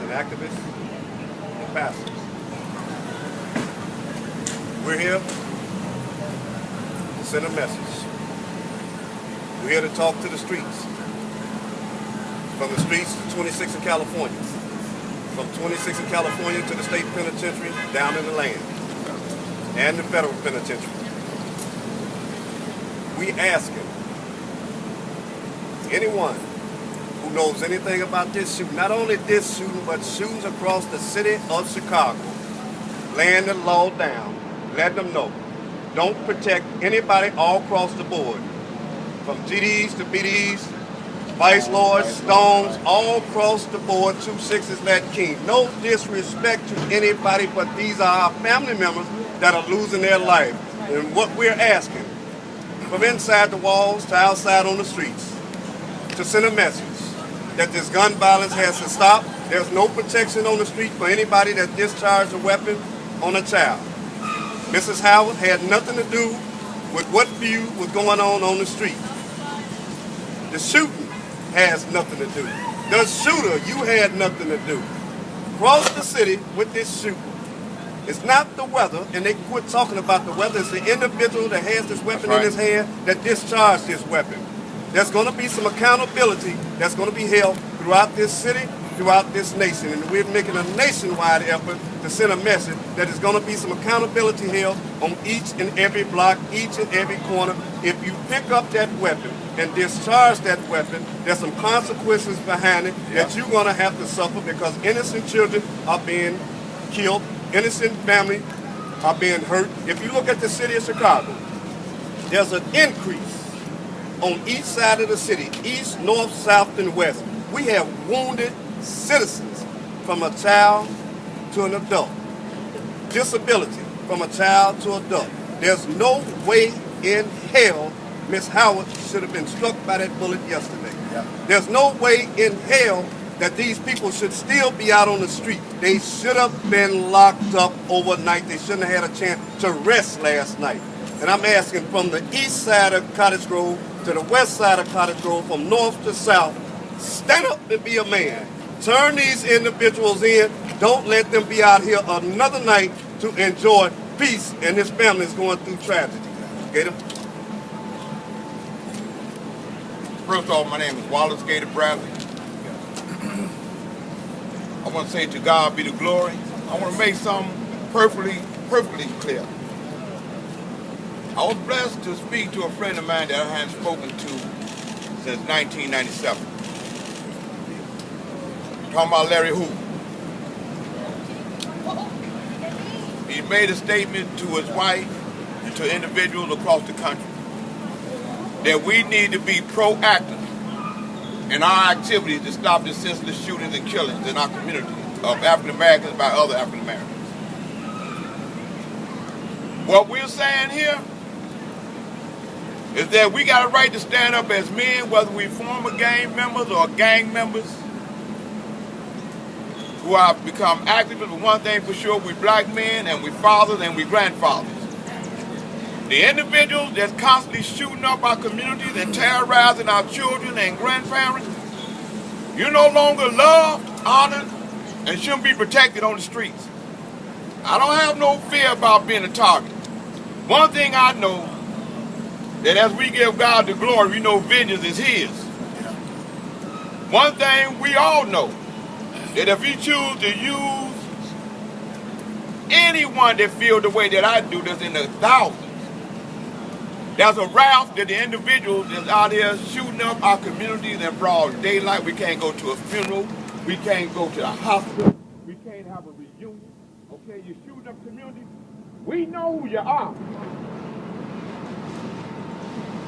and activists and pastors. We're here to send a message. We're here to talk to the streets. From the streets to 26 in California. From 26 in California to the state penitentiary down in the land. And the federal penitentiary. We asking anyone who knows anything about this shooting, not only this shooting, but shootings across the city of Chicago, laying the law down, letting them know. Don't protect anybody all across the board. From GDs to BDs, vice lords, stones, all across the board, 2-6 Latin King. No disrespect to anybody, but these are our family members that are losing their life. And what we're asking, from inside the walls to outside on the streets, to send a message that this gun violence has to stop. There's no protection on the street for anybody that discharged a weapon on a child. Mrs. Howard had nothing to do with what view was going on the street. The shooting has nothing to do. The shooter, you had nothing to do. Cross the city with this shooting. It's not the weather, and they quit talking about the weather. It's the individual that has this weapon in his hand that discharged this weapon. There's going to be some accountability that's going to be held throughout this city, throughout this nation. And we're making a nationwide effort to send a message that there's going to be some accountability held on each and every block, each and every corner. If you pick up that weapon and discharge that weapon, there's some consequences behind it that you're going to have to suffer, because innocent children are being killed, innocent families are being hurt. If you look at the city of Chicago, there's an increase on each side of the city, east, north, south, and west. We have wounded citizens from a child to an adult. Disability from a child to adult. There's no way in hell Miss Howard should have been struck by that bullet yesterday. There's no way in hell that these people should still be out on the street. They should have been locked up overnight. They shouldn't have had a chance to rest last night. And I'm asking, from the east side of Cottage Grove to the west side of Cottage Grove, from north to south, stand up and be a man. Turn these individuals in. Don't let them be out here another night to enjoy peace, and this family is going through tragedy. Gator? First of all, my name is Wallace Gator Bradley. I want to say to God be the glory. I want to make something perfectly clear. I was blessed to speak to a friend of mine that I hadn't spoken to since 1997. Talking about Larry Hoover. He made a statement to his wife and to individuals across the country that we need to be proactive in our activities to stop the senseless shootings and killings in our community of African Americans by other African Americans. What we're saying here is that we got a right to stand up as men, whether we former gang members or gang members who have become activists. But one thing for sure, we black men and we fathers and we grandfathers. The individuals that's constantly shooting up our communities and terrorizing our children and grandparents, you're no longer loved, honored, and shouldn't be protected on the streets. I don't have no fear about being a target. One thing I know, that as we give God the glory, we know vengeance is His. One thing we all know, that if He chooses to use anyone that feels the way that I do, that's in the thousands, there's a wrath that the individuals that's out here shooting up our communities in broad daylight. We can't go to a funeral. We can't go to the hospital. We can't have a reunion. Okay, you're shooting up communities. We know who you are.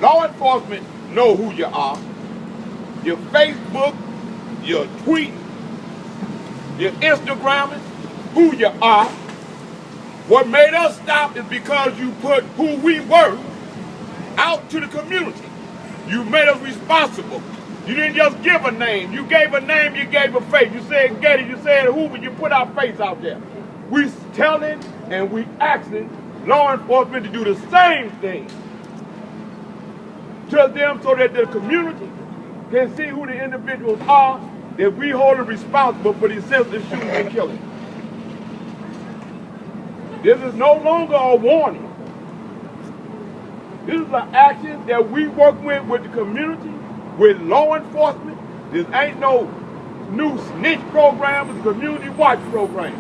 Law enforcement know who you are. Your Facebook, your tweet, your Instagramming, who you are. What made us stop is because you put who we were out to the community. You made us responsible. You didn't just give a name. You gave a name, you gave a face. You said Getty, you said Hoover, you put our face out there. We telling and we asking law enforcement to do the same thing to them so that the community can see who the individuals are that we hold responsible for these senseless shootings and killings. This is no longer a warning. This is an action that we work with the community, with law enforcement. This ain't no new snitch program, it's a community watch program.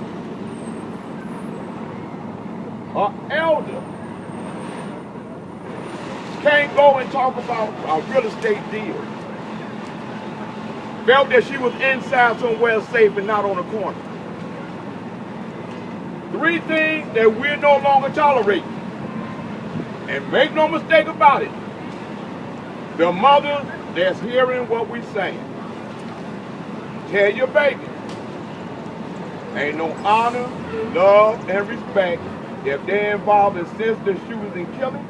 An elder can't go and talk about a real estate deal. Felt that she was inside somewhere safe and not on the corner. 3 things that we're no longer tolerating. And make no mistake about it, the mother that's hearing what we're saying, tell your baby, ain't no honor, love, and respect if they're involved in senseless shootings and killing,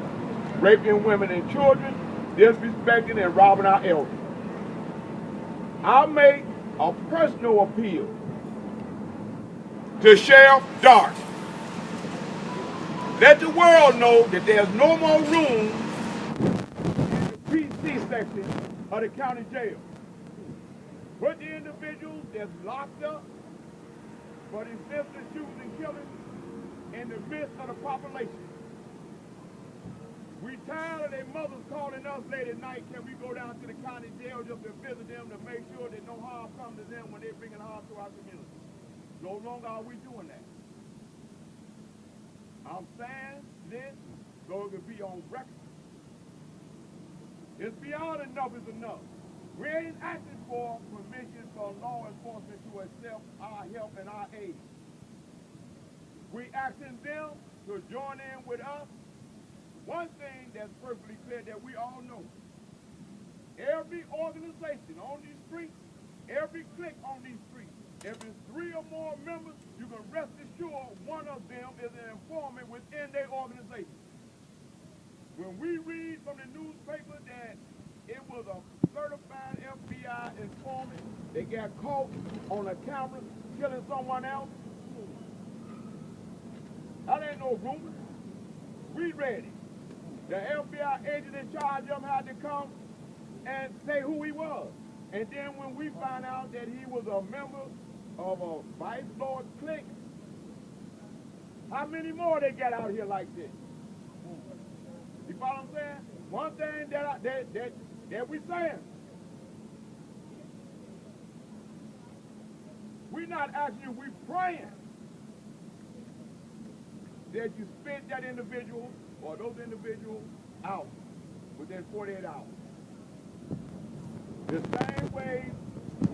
raping women and children, disrespecting and robbing our elders. I make a personal appeal to Sheriff Dart. Let the world know that there's no more room in the PC section of the county jail. Put the individuals that's locked up for these senseless shootings and killings in the midst of the population. We tired of their mothers calling us late at night, can we go down to the county jail just to visit them to make sure that no harm comes to them when they're bringing harm to our community. No longer are we doing that. I'm saying this so it could be on record. It's beyond enough is enough. We ain't asking for permission for law enforcement to accept our help and our aid. We asking them to join in with us. One thing that's perfectly clear that we all know, every organization on these streets, every clique on these streets, if it's 3 or more members, you can rest assured one of them is an informant within their organization. When we read from the newspaper that it was a certified FBI informant that got caught on a camera killing someone else, that ain't no rumor. We read it. The FBI agent in charge of him had to come and say who he was. And then when we found out that he was a member of a Vice Lord clique, how many more they got out here like this? You follow what I'm saying? One thing that we saying, we're not asking you, we praying that you spit that individual or those individuals out within 48 hours. The same way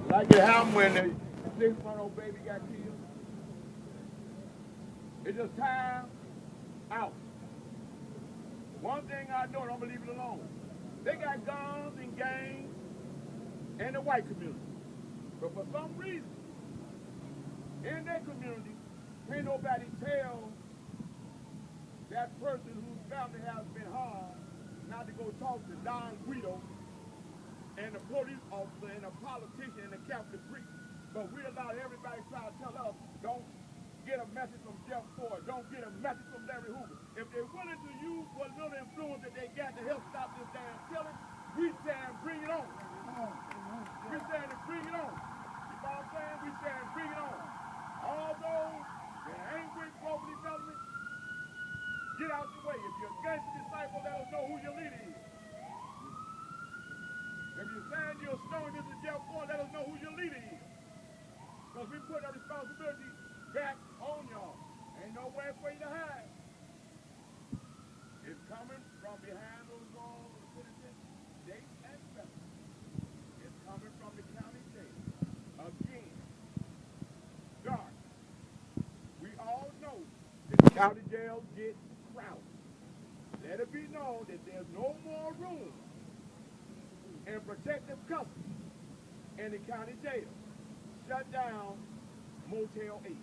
like it happened when the 6-month-old baby got killed. It's just time out. One thing I know, and I'm gonna leave it alone. They got guns and gangs in the white community. But for some reason, in their community, can't nobody tell that person whose family has been harmed not to go talk to Don Guido and the police officer and the politician and the Catholic priest. But we allow everybody to try to tell us, don't get a message from Jeff Ford, don't get a message from Larry Hoover. If they're willing to use what little influence that they got to help stop this damn killing, we saying bring it on. We saying to bring it on. You know what I'm saying? We saying bring it on. All those that are angry, broken development, get out the way. If you're against the disciple, let us know who your leader is. If you're saying you're stone this is Jeff Ford, let us know who your leader is. Because we put our responsibility back on y'all. Ain't nowhere for you to hide. It's coming from behind those walls of citizens, state and federal. It's coming from the county jail. Again, dark. We all know that the county jails get crowded. Let it be known that there's no more room in protective custody in the county jail. Shut down Motel 8.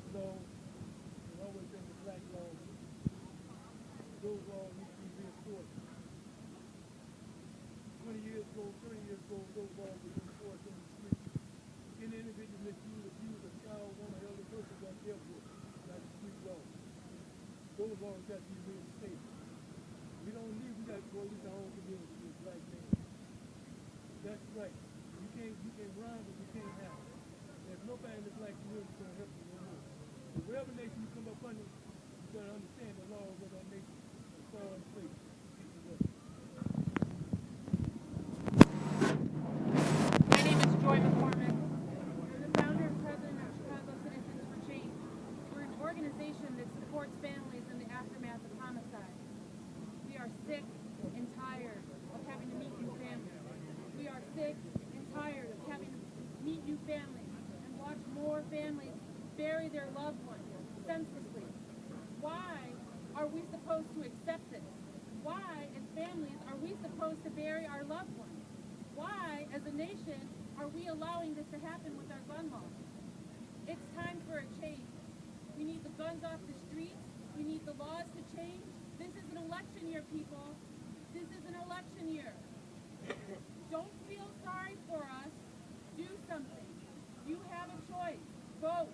Law, and always been the black law. Those laws need to be ago, 30 years ago, those laws were enforced on the street. Any individual misuse, abuse a child, woman, elder person got dealt with by the street law. Those laws got to be reinstated. We don't need, we got to police our own community with black men. That's right. You can run, but you can't have it. There's nobody in the black community going to help you no more. So whatever nation you come up under, you got to understand the laws of that nation and fall in place. My name is Joy McCormick. I'm the founder and president of Chicago Citizens for Change. We're an organization that supports families in the aftermath of homicide. We are sick and tired of having to meet new families. We are sick and tired of having to meet new families and watch more families bury their loved ones senselessly. Why are we supposed to accept this? Why, as families, are we supposed to bury our loved ones? Why, as a nation, are we allowing this to happen with our gun laws? It's time for a change. We need the guns off the streets. We need the laws to change. This is an election year, people. This is an election year. Don't feel sorry for us. Do something. You have a choice. Vote.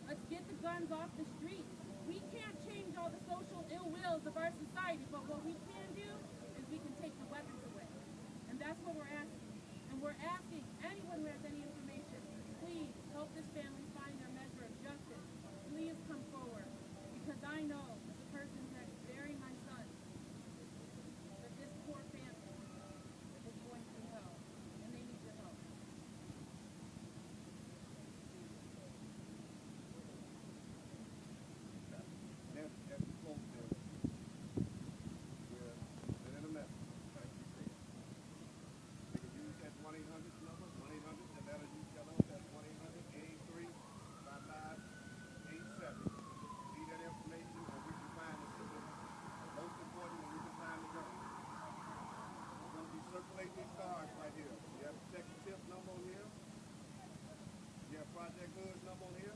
Let's get the guns off the streets. We can't change all the social ill wills of our society, but what we can do is we can take the weapons away. And that's what we're asking. And we're asking anyone who has any information, please help this family find their measure of justice. Please come forward. Because I know, as a person that's burying my son, that this poor family is going through hell. And they need your help. As we close this, we're sending a message, like you said. They can use that 1-800 number, 1-800, the letter you tell us, that's 1-800-883-5587. See that information, and we can find the system. Most important, when we can find the gun. We're going to be circulating these cards right here. You have a Texas tip number on here. You have Project Hood's number on here.